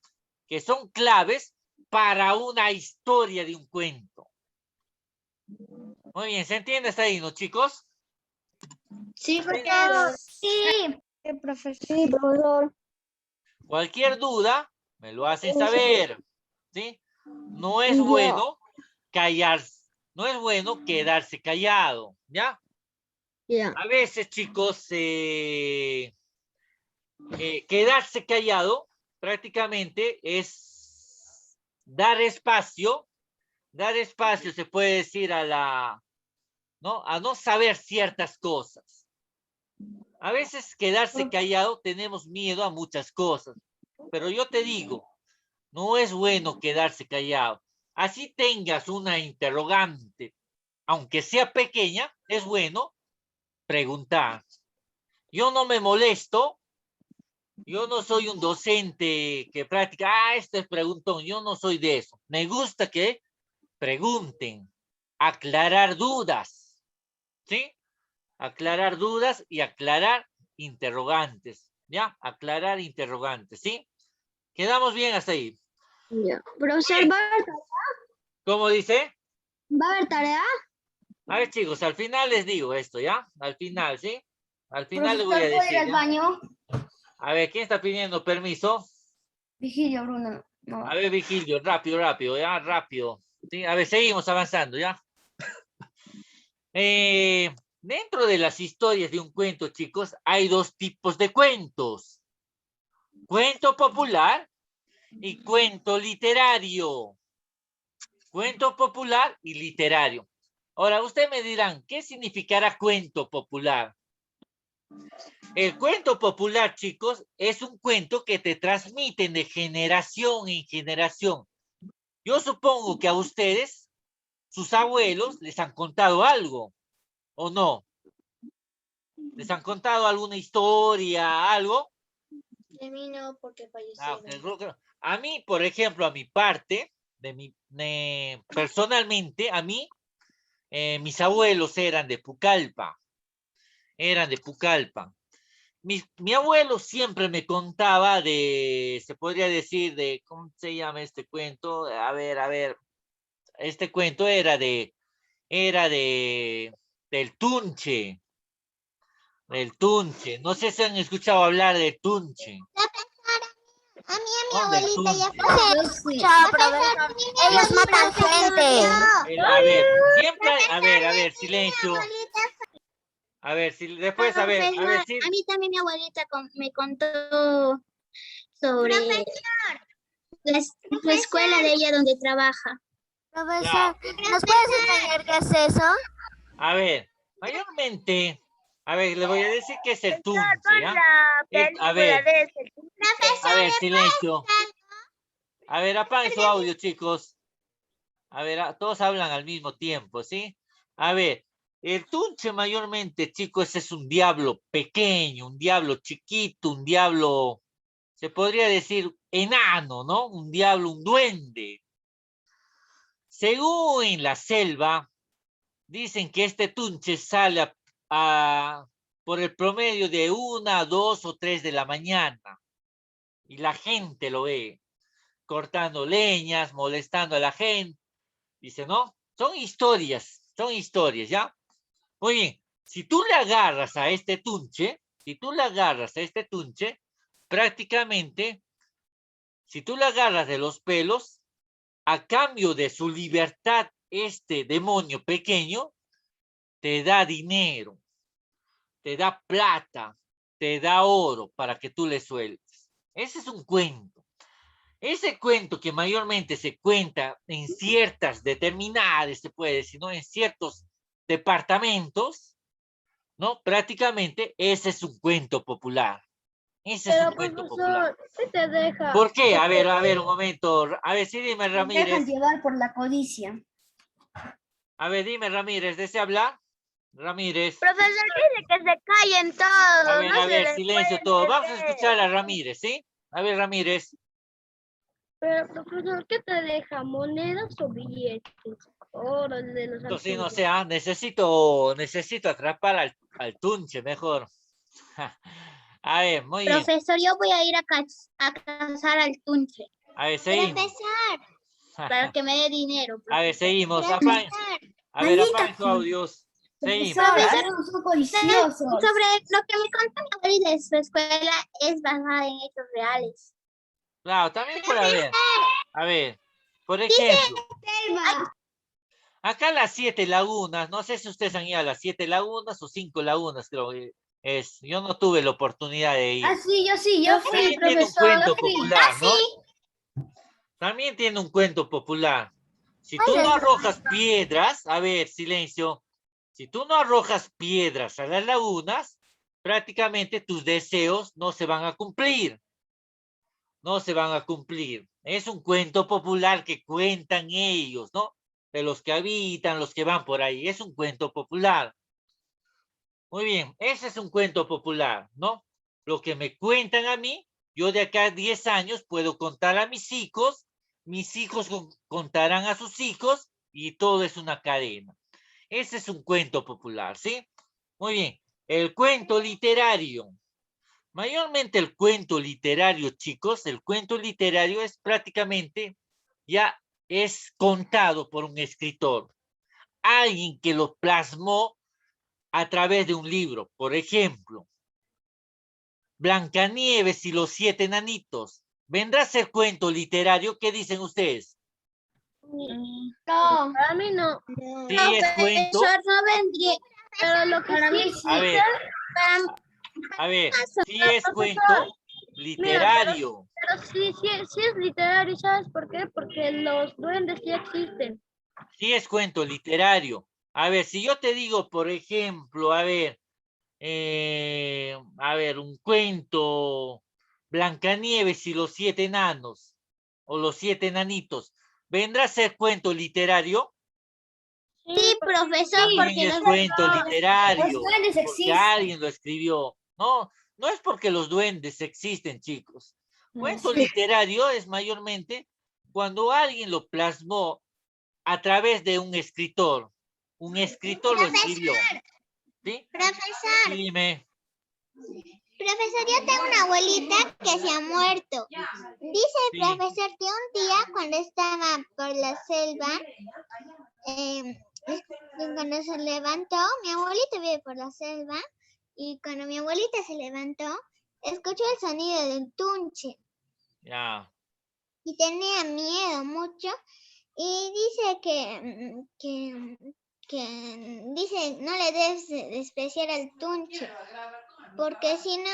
Que son claves para una historia de un cuento. Muy bien, ¿se entiende hasta ahí, no, chicos? Sí, profesor. Sí. Profesor. Cualquier duda, me lo hacen saber, ¿sí? No es bueno callarse, no es bueno quedarse callado, ¿ya? A veces, chicos, quedarse callado prácticamente es dar espacio se puede decir a no saber ciertas cosas. A veces quedarse callado tenemos miedo a muchas cosas, pero yo te digo, no es bueno quedarse callado. Así tengas una interrogante, aunque sea pequeña, es bueno preguntar. Yo no me molesto, yo no soy un docente que practica, este es preguntón, yo no soy de eso. Me gusta que pregunten, aclarar dudas, ¿sí? Aclarar dudas y aclarar interrogantes, ¿ya? Aclarar interrogantes, ¿sí? Quedamos bien hasta ahí. Profesor, ¿Cómo dice? ¿va a haber tarea? A ver, chicos, al final les digo esto, ¿ya? Al final, ¿sí? Al final les voy a Profesor, ¿puedo ir decir, al ¿ya? baño? A ver, ¿quién está pidiendo permiso? Vigilio, Bruno. No. A ver, Vigilio, rápido, ya, rápido. ¿Sí? A ver, seguimos avanzando, ¿ya? Dentro de las historias de un cuento, chicos, hay dos tipos de cuentos. Cuento popular y cuento literario. Cuento popular y literario. Ahora, ustedes me dirán, ¿qué significará cuento popular? El cuento popular, chicos, es un cuento que te transmiten de generación en generación. Yo supongo que a ustedes, sus abuelos, les han contado algo, ¿o no? ¿Les han contado alguna historia, algo? De mí no, porque fallecieron. Ok. A mí, por ejemplo, a mi parte, personalmente, a mí, mis abuelos eran de Pucallpa. Eran de Pucallpa. Mi abuelo siempre me contaba se podría decir, ¿cómo se llama este cuento? A ver, este cuento era del Tunche. No sé si han escuchado hablar del Tunche. A mí, mi abuelita ya Escuchado, profesor. Ellos matan gente. A ver, a ver, silencio. A ver, si después, a ver, sí. A mí también mi abuelita me contó sobre la escuela de ella donde trabaja. Profesor, ¿nos puedes enseñar qué es eso? A ver, mayormente, a ver, le voy a decir que es el Tunche, ¿ya? A ver, silencio. A ver, apaguen su audio, chicos. A ver, todos hablan al mismo tiempo, ¿sí? A ver, el Tunche mayormente, chicos, es un diablo pequeño, un diablo chiquito, un diablo, se podría decir, enano, ¿no? Un diablo, un duende. Según en la selva, dicen que este Tunche sale por el promedio de 1, 2 o 3 de la mañana. Y la gente lo ve cortando leñas, molestando a la gente. Dice, ¿no? Son historias, ¿ya? Muy bien, si tú le agarras a este Tunche, prácticamente, si tú le agarras de los pelos, a cambio de su libertad, este demonio pequeño te da dinero, te da plata, te da oro para que tú le sueltes. Ese es un cuento. Ese cuento que mayormente se cuenta en ciertas determinadas, se puede decir, ¿no? En ciertos departamentos, ¿no? Prácticamente ese es un cuento popular. Ese es un cuento popular. ¿Qué te deja? ¿Por qué? A ver, un momento. A ver, sí, dime, Ramírez. Dejan llevar por la codicia. A ver, dime, Ramírez, ¿desea hablar? Ramírez. Profesor, dice que se callen todos. A ver, silencio todos. Vamos a escuchar a Ramírez, ¿sí? A ver, Ramírez. Pero, profesor, ¿qué te deja? ¿Monedas o billetes? Oro de los Entonces, no antiguos. sé, necesito atrapar al Tunche mejor. A ver, muy bien. Profesor, yo voy a ir a cazar al Tunche. A ver, seguimos. Para que me dé dinero. A ver, seguimos. A ver, apaguen sus audios. Seguimos. Profesor, son codiciosos. Sobre lo que me contó mi abuelita de su escuela es basada en hechos reales. Claro, también puede haber. A ver, por ejemplo, acá las 7 lagunas, no sé si ustedes han ido a las 7 lagunas o 5 lagunas, creo que es. Yo no tuve la oportunidad de ir. Ah, sí, yo fui, También tiene un profesor. cuento popular, ¿no? También tiene un cuento popular. Si tú no arrojas piedras, a ver, silencio. Si tú no arrojas piedras a las lagunas, prácticamente tus deseos no se van a cumplir. No se van a cumplir. Es un cuento popular que cuentan ellos, ¿no? De los que habitan, los que van por ahí. Es un cuento popular. Muy bien, ese es un cuento popular, ¿no? Lo que me cuentan a mí, yo de acá a 10 años puedo contar a mis hijos contarán a sus hijos y todo es una cadena. Ese es un cuento popular, ¿sí? Muy bien, el cuento literario. Mayormente el cuento literario, chicos, el cuento literario es prácticamente, ya es contado por un escritor. Alguien que lo plasmó a través de un libro. Por ejemplo, Blancanieves y los 7 enanitos. ¿Vendrá a ser cuento literario? ¿Qué dicen ustedes? No, Para mí no. Sí, es cuento. No vendría. pero lo que Para mí sí, sí. A ver, sí es cuento Literario. Pero sí es literario, ¿sabes por qué? Porque los duendes sí existen. Sí es cuento literario. A ver, si yo te digo, por ejemplo, a ver, un cuento, Blancanieves y los 7 enanos, o los 7 enanitos, ¿vendrá a ser cuento literario? Sí, profesor, También porque es los cuento Los literario, duendes porque existen. alguien lo escribió. No, no es porque los duendes existen, chicos. Cuento literario es mayormente cuando alguien lo plasmó a través de un escritor. Un escritor lo escribió. ¿Sí? profesor, Sí, dime. profesor, yo tengo una abuelita que se ha muerto. Dice el Sí, profesor que un día cuando estaba por la selva, cuando se levantó, mi abuelita vive por la selva, y cuando mi abuelita se levantó, escuchó el sonido del tunche ya. y tenía miedo mucho y dice que dice no le debes despreciar al tunche porque si no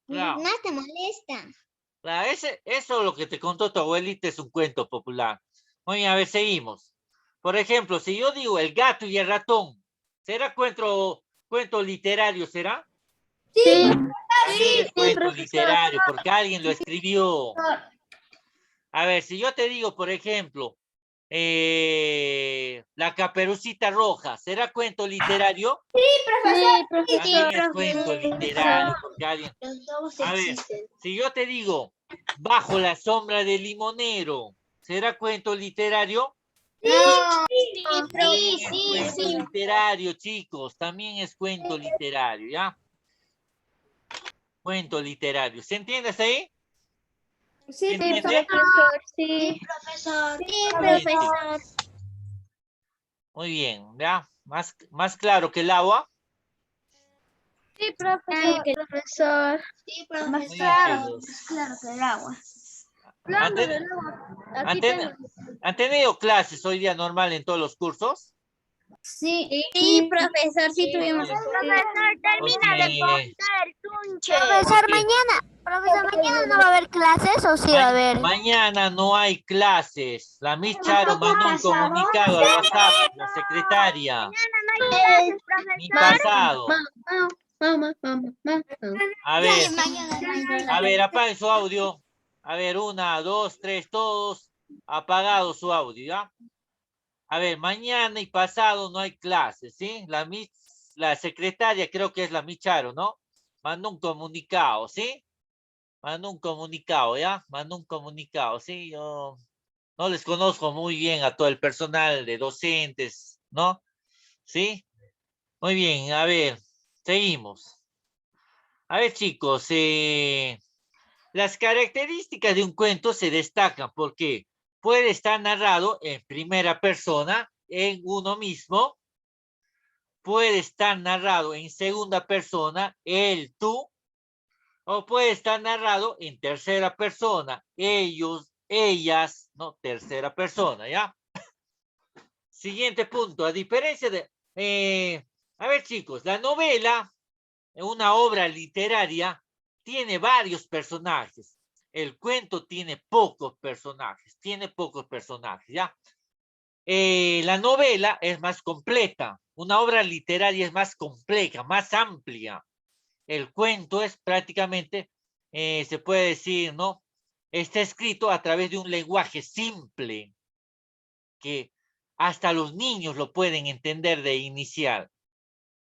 Claro. más te molesta. Claro, eso lo que te contó tu abuelita es un cuento popular. Oye, a ver, seguimos. Por ejemplo, si yo digo el gato y el ratón, ¿será cuento literario, será? Sí, También es cuento profesor. literario, porque alguien lo escribió. A ver, si yo te digo, por ejemplo, la Caperucita Roja, ¿será cuento literario? Sí, También es profesor. cuento literario, porque alguien... Los dos A ver, existen. si yo te digo, bajo la sombra del limonero, ¿será cuento literario? No, También es cuento literario, chicos, también es cuento literario, ¿ya? Cuento literario. ¿Se entiende hasta ahí? ¿Se Sí, entiende? profesor, sí. Profesor. Sí, Muy bien, profesor. chicos. Muy bien, ¿ya? Más claro que el agua. Sí, Ay, profesor. profesor. Sí, Más Muy bien, claro, profesor. chicos. más claro que el agua. ¿Han, Hablando ten- del agua, han aquí ten- tengo. han tenido clases hoy día normal en todos los cursos? Sí. Sí, profesor, sí tuvimos. Bien. Profesor, termina de Ok. contar el tunche. Ok. Profesor, mañana no va a haber clases o sí va a haber. Mañana no hay clases. La Miss Charo mandó un comunicado al WhatsApp, la secretaria. No hay clases, Ni profesor. pasado. Mamá. A ver, Mañana no hay. apaguen su audio. A ver, 1, 2, 3, todos apagado su audio, ¿ya? A ver, mañana y pasado no hay clases, ¿sí? La secretaria, creo que es la Miss Charo, ¿no? Mandó un comunicado, ¿sí? Mandó un comunicado, ¿ya? Mandó un comunicado, ¿sí? Yo no les conozco muy bien a todo el personal de docentes, ¿no? ¿Sí? Muy bien, a ver, seguimos. A ver, chicos, las características de un cuento se destacan porque puede estar narrado en primera persona, en uno mismo, puede estar narrado en segunda persona, él, tú, o puede estar narrado en tercera persona, ellos, ellas, no, tercera persona, ¿ya? Siguiente punto, a diferencia de, a ver chicos, la novela, una obra literaria, tiene varios personajes. El cuento tiene pocos personajes, ¿ya? La novela es más completa, una obra literaria es más compleja, más amplia. El cuento es prácticamente, se puede decir, ¿no? Está escrito a través de un lenguaje simple, que hasta los niños lo pueden entender de inicial,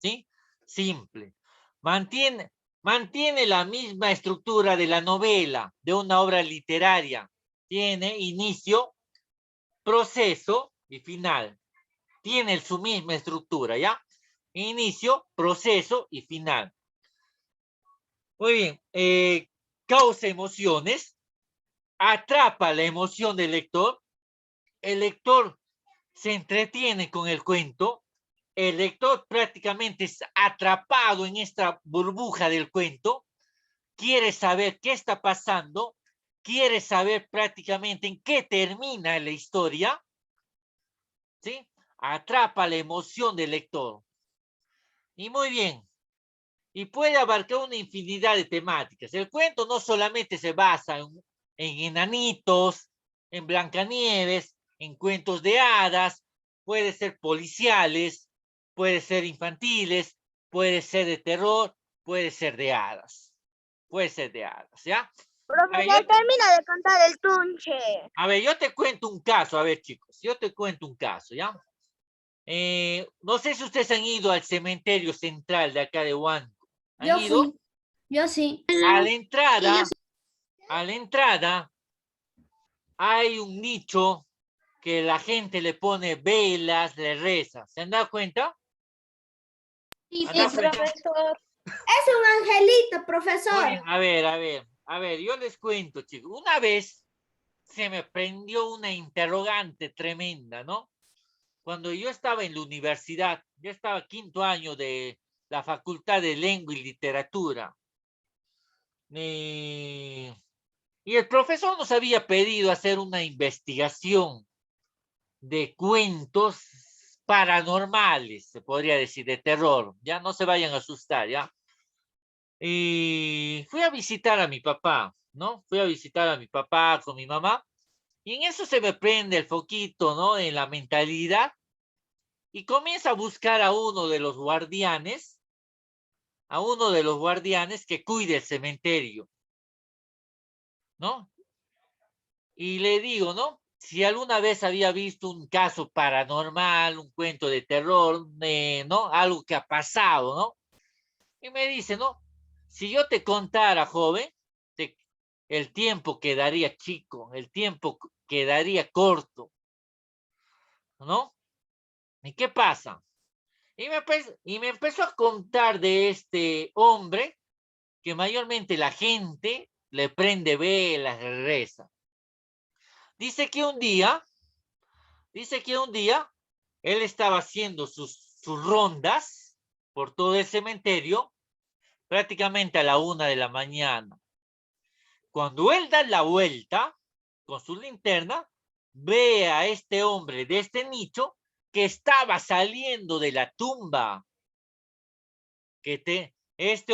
¿sí? Simple. Mantiene la misma estructura de la novela, de una obra literaria. Tiene inicio, proceso y final. Tiene su misma estructura, ¿ya? Inicio, proceso y final. Muy bien. Causa emociones, atrapa la emoción del lector. El lector se entretiene con el cuento. El lector prácticamente es atrapado en esta burbuja del cuento. Quiere saber qué está pasando. Quiere saber prácticamente en qué termina la historia. ¿Sí? Atrapa la emoción del lector. Y muy bien. y puede abarcar una infinidad de temáticas. El cuento no solamente se basa en enanitos, en Blancanieves, en cuentos de hadas, puede ser policiales, puede ser infantiles, puede ser de terror, puede ser de hadas. Puede ser de hadas, ¿ya? Profe, ya termina de contar el tunche. A ver, yo te cuento un caso, a ver, chicos, yo te cuento un caso, ¿ya? No sé si ustedes han ido al cementerio central de acá de Huánuco. ¿Han Yo ido? fui. Yo sí. A la entrada hay un nicho que la gente le pone velas, le reza. ¿Se han dado cuenta? Sí, ¿Han dado cuenta? Profesor. Es un angelito, Muy profesor. bien, a ver, yo les cuento, chicos. Una vez se me prendió una interrogante tremenda, ¿no? Cuando yo estaba en la universidad, yo estaba quinto año de la Facultad de Lengua y Literatura. Y el profesor nos había pedido hacer una investigación de cuentos paranormales, se podría decir, de terror. Ya no se vayan a asustar, ¿ya? Y fui a visitar a mi papá, ¿no? Fui a visitar a mi papá con mi mamá. Y en eso se me prende el foquito, ¿no? En la mentalidad. Y comienza a buscar a uno de los guardianes que cuide el cementerio, ¿no? Y le digo, ¿no? Si alguna vez había visto un caso paranormal, un cuento de terror, ¿no? Algo que ha pasado, ¿no? Y me dice, ¿no? Si yo te contara, joven, el tiempo quedaría chico, el tiempo quedaría corto, ¿no? ¿Y qué pasa? Y me empezó a contar de este hombre que mayormente la gente le prende velas, le reza. Dice que un día él estaba haciendo sus rondas por todo el cementerio prácticamente a la 1 de la mañana. Cuando él da la vuelta con su linterna, ve a este hombre de este nicho que estaba saliendo de la tumba. Este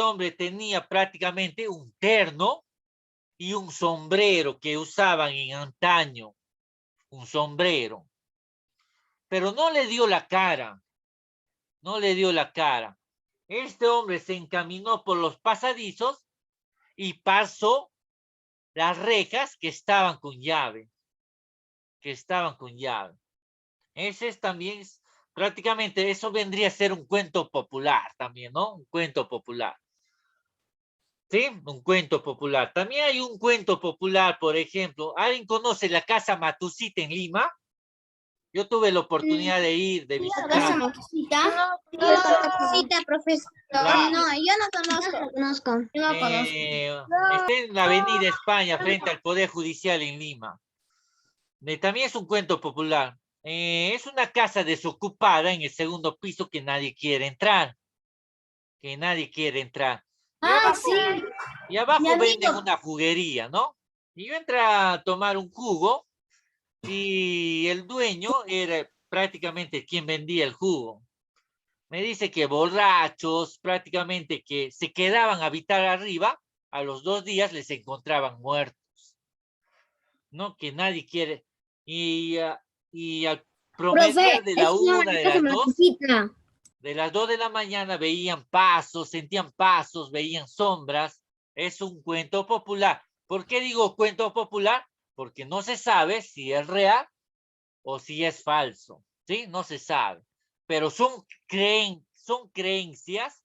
hombre tenía prácticamente un terno y un sombrero que usaban en antaño, un sombrero. Pero no le dio la cara, no le dio la cara. Este hombre se encaminó por los pasadizos y pasó las rejas que estaban con llave, Ese es también, prácticamente eso vendría a ser un cuento popular también, ¿no? Un cuento popular. ¿Sí? Un cuento popular. También hay un cuento popular, por ejemplo, ¿alguien conoce la Casa Matusita en Lima? Yo tuve la oportunidad de ir, de ¿Casa visitar. Mocosita? Cita, profesor. Claro. No, yo no conozco. Yo no conozco. Está en la Avenida España, frente al Poder Judicial en Lima. También es un cuento popular. Es una casa desocupada en el segundo piso que nadie quiere entrar. Que nadie quiere entrar. Ah, sí. Y abajo Mi amigo. venden una juguería, ¿no? Y yo entré a tomar un jugo y el dueño era prácticamente quien vendía el jugo. Me dice que borrachos, prácticamente que se quedaban a habitar arriba, a los 2 días les encontraban muertos. ¿No? Que nadie quiere. Y al promediar de la 1, de las 2 de la mañana veían pasos, sentían pasos, veían sombras. Es un cuento popular. ¿Por qué digo cuento popular? Porque no se sabe si es real o si es falso, ¿sí? No se sabe. Pero son creencias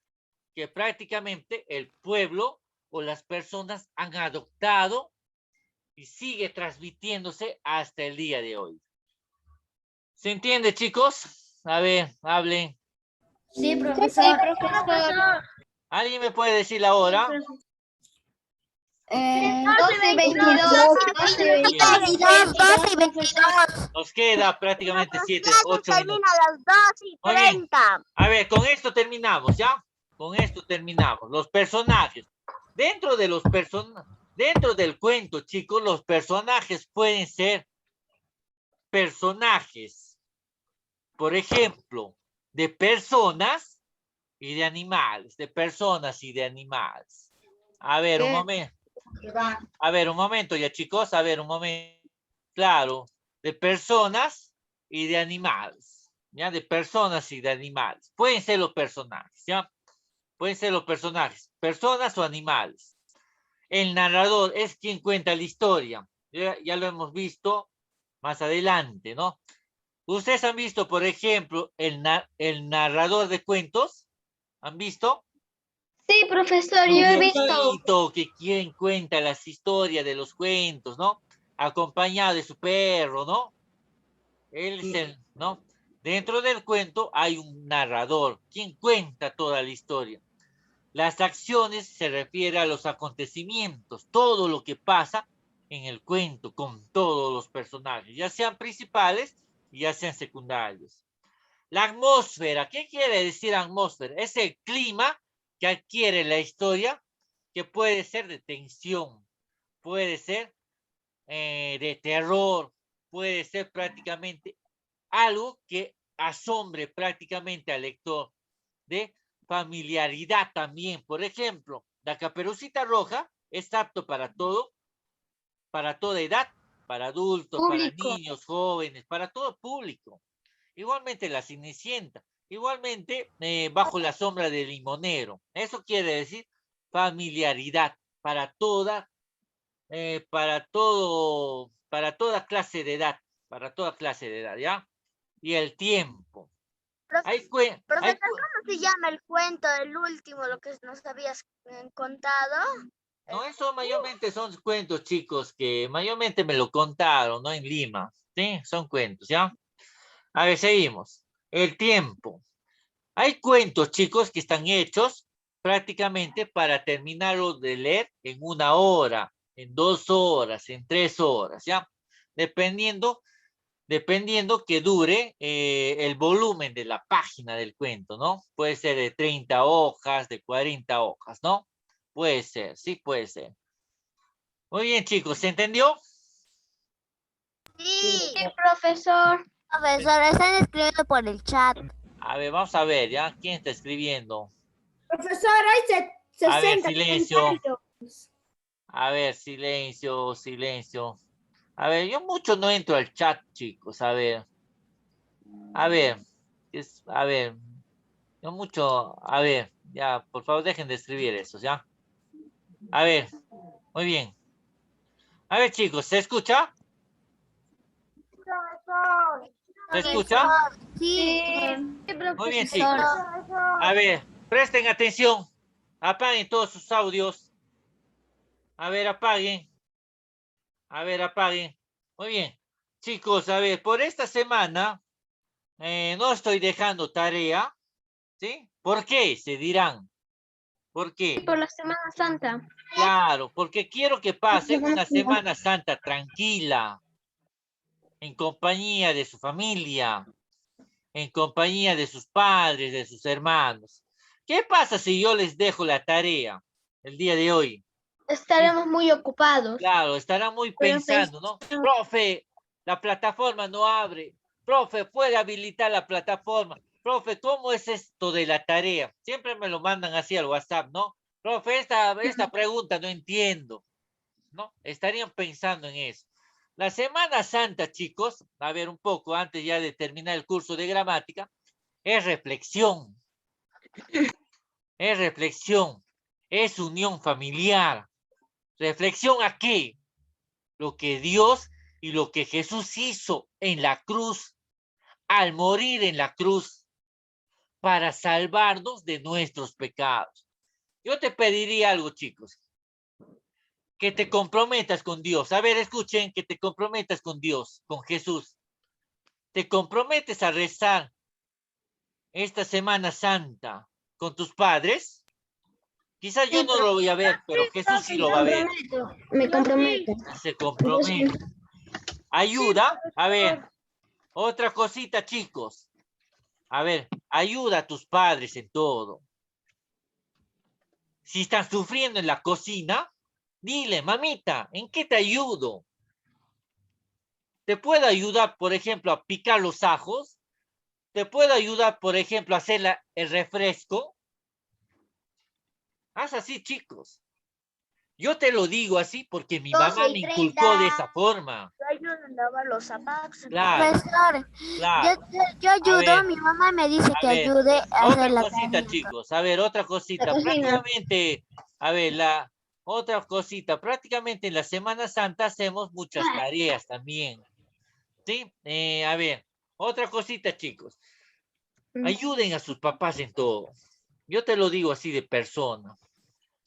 que prácticamente el pueblo o las personas han adoptado y sigue transmitiéndose hasta el día de hoy. ¿Se entiende, chicos? A ver, hablen. Sí, profesor. ¿Alguien me puede decir la hora? 12:22. Nos queda prácticamente 8 minutos. Termina a las 12:30. A ver, con esto terminamos, ¿ya? Con esto terminamos. Los personajes. Dentro del cuento, chicos, los personajes pueden ser personajes, por ejemplo, de personas y de animales, de personas y de animales. A ver, un ¿Qué? momento. A ver, un momento ya, chicos. A ver, un momento. Claro, de personas y de animales. ¿Ya? De personas y de animales. Pueden ser los personajes, ¿ya? Pueden ser los personajes, personas o animales. El narrador es quien cuenta la historia. Ya lo hemos visto más adelante, ¿no? Ustedes han visto, por ejemplo, el narrador de cuentos. ¿Han visto? Sí, profesor, yo he visto. Viejito que quien cuenta las historias de los cuentos, ¿no? Acompañado de su perro, ¿no? Él es el, ¿no? Dentro del cuento hay un narrador, quien cuenta toda la historia. Las acciones se refiere a los acontecimientos, todo lo que pasa en el cuento con todos los personajes, ya sean principales y ya sean secundarios. La atmósfera, ¿qué quiere decir atmósfera? Es el clima que adquiere la historia, que puede ser de tensión, puede ser de terror, puede ser prácticamente algo que asombre prácticamente al lector, de familiaridad también. Por ejemplo, la Caperucita Roja es apto para todo, para toda edad, para adultos, para Público. niños, jóvenes, para todo público. Igualmente la Cenicienta, igualmente Bajo la sombra del limonero. Eso quiere decir familiaridad para toda, para toda clase de edad, para toda clase de edad, ¿ya? Y el tiempo. Profesor, ¿cómo se llama el cuento del último, lo que nos habías contado? No, eso mayormente son cuentos, chicos, que mayormente me lo contaron, ¿no? En Lima, ¿sí? Son cuentos, ¿ya? A ver, seguimos. El tiempo. Hay cuentos, chicos, que están hechos prácticamente para terminarlos de leer en 1 hora, en 2 horas, en 3 horas, ¿ya? Dependiendo que dure el volumen de la página del cuento, ¿no? Puede ser de 30 hojas, de 40 hojas, ¿no? Puede ser, sí puede ser. Muy bien, chicos, ¿se entendió? Sí. Sí, profesor. Profesor, están escribiendo por el chat. A ver, vamos a ver, ¿ya? ¿Quién está escribiendo? Profesor, hay A ver, 60 silencio. comentarios. A ver, silencio, silencio. A ver, yo mucho no entro al chat, chicos. A ver, a ver, yo mucho, a ver, ya, por favor, dejen de escribir eso, ¿ya? A ver, muy bien. A ver, chicos, ¿se escucha? ¿Se escucha? Sí. Muy bien, chicos. A ver, presten atención. Apaguen todos sus audios. A ver, apaguen. A ver, apaguen. Muy bien. Chicos, a ver, por esta semana no estoy dejando tarea, ¿sí? ¿Por qué? Se dirán. ¿Por qué? Por la Semana Santa. Claro, porque quiero que pasen una Semana Santa tranquila, en compañía de su familia, en compañía de sus padres, de sus hermanos. ¿Qué pasa si yo les dejo la tarea el día de hoy? Estaremos muy ocupados. Claro, estarán muy pensando, ¿no? Profe, la plataforma no abre. Profe, ¿puede habilitar la plataforma? Profe, ¿cómo es esto de la tarea? Siempre me lo mandan así al WhatsApp, ¿no? Profe, esta pregunta no entiendo, ¿no? Estarían pensando en eso. La Semana Santa, chicos, a ver un poco antes ya de terminar el curso de gramática, es reflexión. Es reflexión. Es unión familiar. ¿Reflexión a qué? Lo que Dios y lo que Jesús hizo en la cruz, al morir en la cruz, para salvarnos de nuestros pecados. Yo te pediría algo, chicos, que te comprometas con Dios. A ver, escuchen, que te comprometas con Dios, con Jesús. Te comprometes a rezar esta Semana Santa con tus padres. Quizás yo no lo voy a ver, pero Jesús sí lo va a ver. Me comprometo. Se compromete. Ayuda. A ver, otra cosita, chicos. A ver, ayuda a tus padres en todo. Si están sufriendo en la cocina, dile, mamita, ¿en qué te ayudo? ¿Te puedo ayudar, por ejemplo, a picar los ajos? ¿Te puedo ayudar, por ejemplo, a hacer el refresco? Haz así, chicos. Yo te lo digo así porque mi 12 mamá y me inculcó de 30. esa forma. Yo ayudo a lavar los zapatos. Claro, Profesor, claro. yo A ayudo, ver, mi mamá me dice a que ver. ayude a hacer Otra la cosita, tarea. chicos. A ver, otra cosita. cocina. Prácticamente, a ver, otra cosita. Prácticamente en la Semana Santa hacemos muchas tareas también. ¿Sí? A ver, otra cosita, chicos. Ayuden a sus papás en todo. Yo te lo digo así de persona.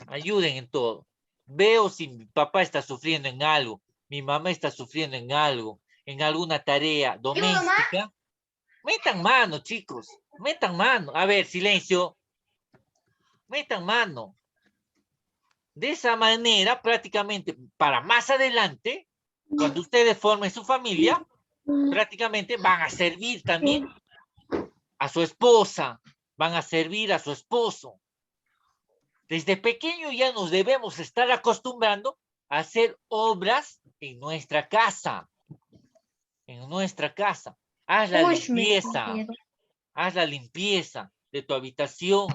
Ayuden en todo. Veo si mi papá está sufriendo en algo, mi mamá está sufriendo en algo, en alguna tarea doméstica. Metan mano, chicos. Metan mano. A ver, silencio. Metan mano. De esa manera, prácticamente, para más adelante, cuando ustedes formen su familia, prácticamente van a servir también a su esposa, van a servir a su esposo. Desde pequeño ya nos debemos estar acostumbrando a hacer obras en nuestra casa. En nuestra casa. Haz la limpieza. Haz la limpieza de tu habitación.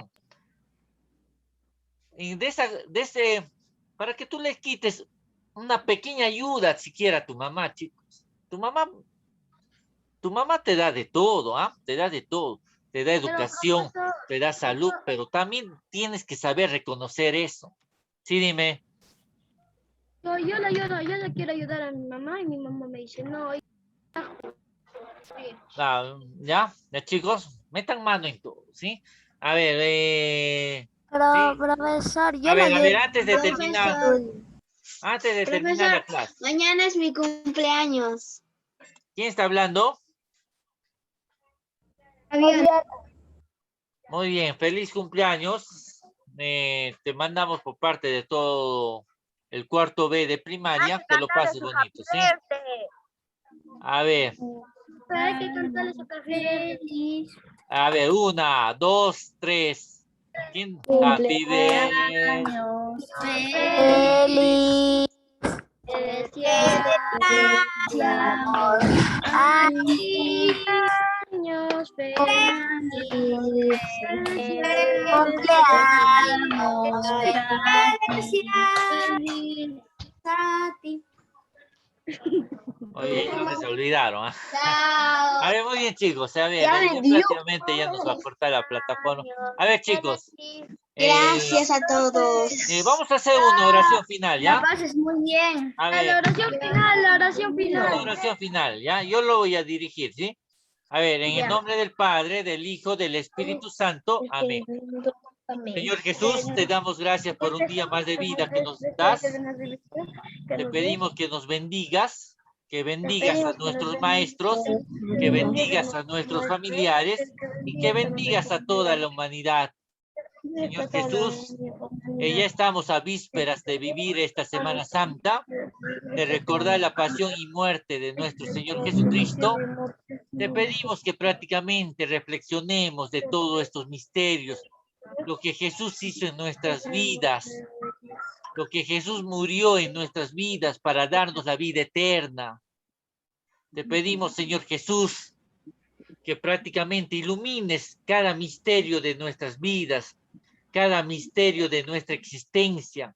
Y para que tú le quites una pequeña ayuda siquiera a tu mamá, chicos. Tu mamá te da de todo, ¿ah? Te da de todo. Te da educación, te da salud, pero también tienes que saber reconocer eso. Sí, dime. Yo le ayudo, yo le quiero ayudar a mi mamá y mi mamá me dice, no, Ya, chicos, metan mano en todo, ¿sí? A ver, Pero, sí. profesor, yo A le ver, ayudo. antes de terminar la clase. Mañana es mi cumpleaños. ¿Quién está hablando? Muy bien, feliz cumpleaños. Te mandamos por parte de todo el cuarto B de primaria, que lo pases bonito, ¿sí? A ver, pero hay que cantarle su café. a ver, 1, 2, 3. ¿Quién? Happy birthday. Feliz Años felices. Oye, ya se olvidaron. ¿Ah? Chao. A ver, muy bien, chicos. A ver, Ya ya vendió. prácticamente ya nos va a cortar la plataforma. A ver, chicos. Gracias a todos. Vamos a hacer una oración final, La ¿ya? pases muy bien. A A ver, la oración final, la oración una final. oración final, ¿ya? Yo lo voy a dirigir, ¿sí? A ver, en el nombre del Padre, del Hijo, del Espíritu Santo. Amén. Señor Jesús, te damos gracias por un día más de vida que nos das. Te pedimos que nos bendigas, que bendigas a nuestros maestros, que bendigas a nuestros familiares y que bendigas a toda la humanidad. Señor Jesús, ya estamos a vísperas de vivir esta Semana Santa, de recordar la pasión y muerte de nuestro Señor Jesucristo. Te pedimos que prácticamente reflexionemos de todos estos misterios, lo que Jesús hizo en nuestras vidas, lo que Jesús murió en nuestras vidas para darnos la vida eterna. Te pedimos, Señor Jesús, que prácticamente ilumines cada misterio de nuestras vidas, cada misterio de nuestra existencia,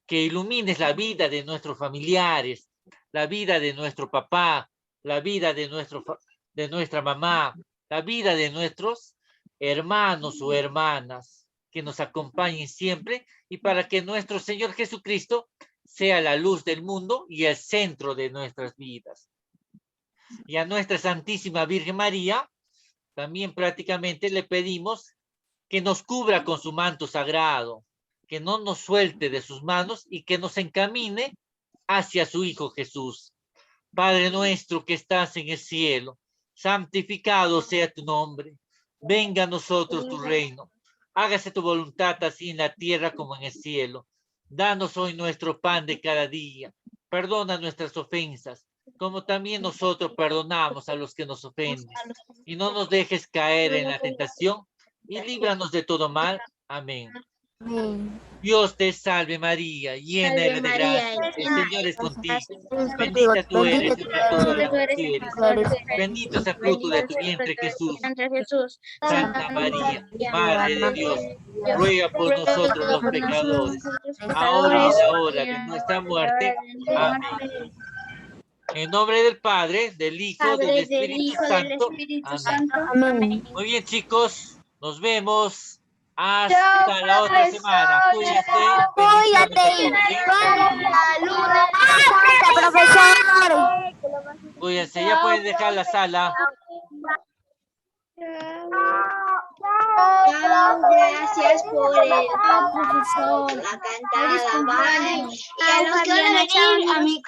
que ilumines la vida de nuestros familiares, la vida de nuestro papá, la vida de nuestra mamá, la vida de nuestros hermanos o hermanas, que nos acompañen siempre y para que nuestro Señor Jesucristo sea la luz del mundo y el centro de nuestras vidas. Y a nuestra Santísima Virgen María, también prácticamente le pedimos que nos cubra con su manto sagrado, que no nos suelte de sus manos y que nos encamine hacia su Hijo Jesús. Padre nuestro que estás en el cielo, santificado sea tu nombre. Venga a nosotros tu reino. Hágase tu voluntad así en la tierra como en el cielo. Danos hoy nuestro pan de cada día. Perdona nuestras ofensas, como también nosotros perdonamos a los que nos ofenden. Y no nos dejes caer en la tentación y líbranos de todo mal. Amén. Amén. Dios te salve María, llena Salve eres de María, gracia, el Señor es contigo. Contigo, Bendita tú eres bendita entre todas las tú eres mujeres. mujeres. Bendito es el fruto de tu vientre, Jesús. Santa Jesús. Santa María, Madre de Dios, ruega por nosotros los pecadores, ahora y en la hora de nuestra muerte. Amén. En nombre del Padre, del Hijo, del Espíritu Santo. Amén. Amén. Muy bien, chicos, nos vemos. Hasta la otra semana. Cuídense. Cuídate. Bendiciones a todos, ¿sí? Santa, profesor. Cuídense, ya pueden dejar la sala. Chao, gracias por Profesor. la cantada. Bye. Y a los que van a venir a mi